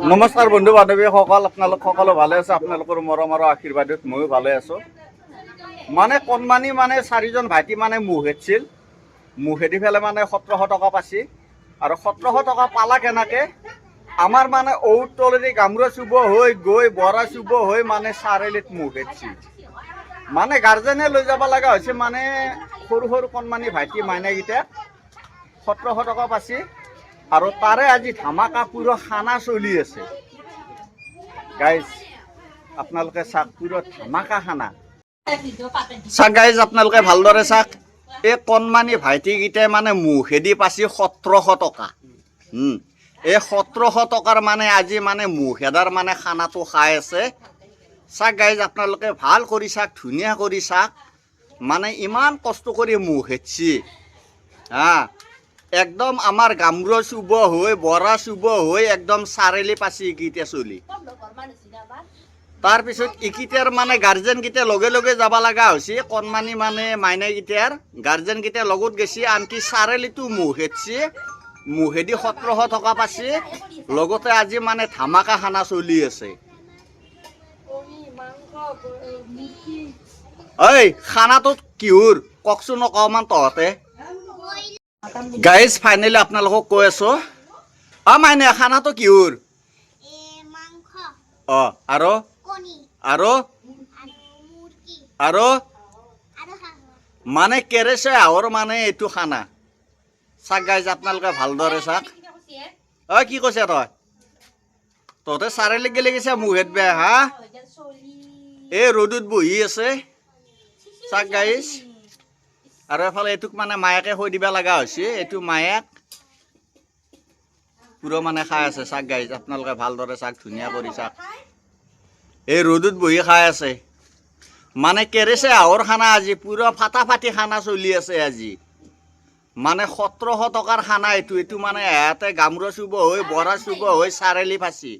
নমস্কাৰ বন্ধু বান্ধৱীসকল, আপোনালোক সকলো ভালে আছে? আপোনালোকৰ মৰম আৰু আশীৰ্বাদত ময়ো ভালে আছোঁ। মানে কণমানি মানে 4জন ভাইটি মানে মুখ হেঁচিছিল, মুখ হেঁচি পেলাই মানে 1700 টকা পাইছে। আৰু 1700 টকা পালা কেনেকৈ? আমাৰ মানে ঔতলেদি গামোৰা চুব হৈ গৈ বৰা চুব হৈ মানে চাৰিআলিত মুখ হেঁচিছে। মানে গাৰ্জেনে লৈ যাব লগা হৈছে, মানে সৰু সৰু কণমানি ভাইটি মাইনাকেইটা 1700 টকা পাইছে। আৰু তাৰে আজি ধামাকা পুৰো খানা চলি আছে। গাইজ আপোনালোকে চাওক, পুৰো ধামাকা খানা চাওক। গাইজ আপোনালোকে ভালদৰে চাওক, এই কণমানি ভাইটিকেইটাই মানে মুখেদি পাইছে 1700 টকা। এই 1700 টকাৰ মানে আজি মানে মুখেদাৰ মানে খানাটো খাই আছে। চাওক গাইজ আপোনালোকে ভাল কৰি চাওক, ধুনীয়া কৰি চাওক। মানে ইমান কষ্ট কৰি মুখ হেঁচি একদম আমাৰ গামোৰা চুব হৈ বৰা চুব হৈ একদম চাৰিআলি পাইছে এইকেইটা চলি। তাৰপিছত এইকেইটাৰ মানে গাৰ্জেনকেইটা লগে লগে যাব লগা হৈছে। কণমানি মানে মাইনাকেইটাৰ গাৰ্জেনকেইটা লগত গৈছে, আনকি চাৰিআলিতো মুখ হেঁচি মুখেদি 1700 টকা পাইছে। লগতে আজি মানে ধামাকা খানা চলি আছে। ঐ খানাটো কিহৰ কওকচোন অকণমান তহঁতে। গাইজ ফাইনেলি আপোনালোকক কৈ আছো, মাইনে খানাটো কিহৰ? আৰু আৰু আৰু মানে কেৰেছে আহৰ মানে এইটো খানা চাওক। গাইজ আপোনালোকে ভালদৰে চাওক। কি কৈছে তহঁতে চাৰিআলিত গেলি গৈছে মুখেত বেয়া এই ৰ'দত বহি আছে চাওক গাইজ। আৰু এফালে এইটোক মানে মায়াকে হৈ দিব লগা হৈছে। এইটো মায়াক পুরো মানে খাই আছে চাক গাইজ। আপোনালোকে ভালদৰে চাক, ধুনীয়া কৰি চাক। এই ৰ'দত বহি খাই আছে মানে কেৰেছে আহৰ খানা। আজি পুৰো ফাটাফাটি খানা চলি আছে আজি। মানে 1700 টকাৰ খানা এইটো। এইটো মানে এহাতে গামোৰা চুব হৈ বৰা চুব হৈ চাৰিআলি ফাঁচি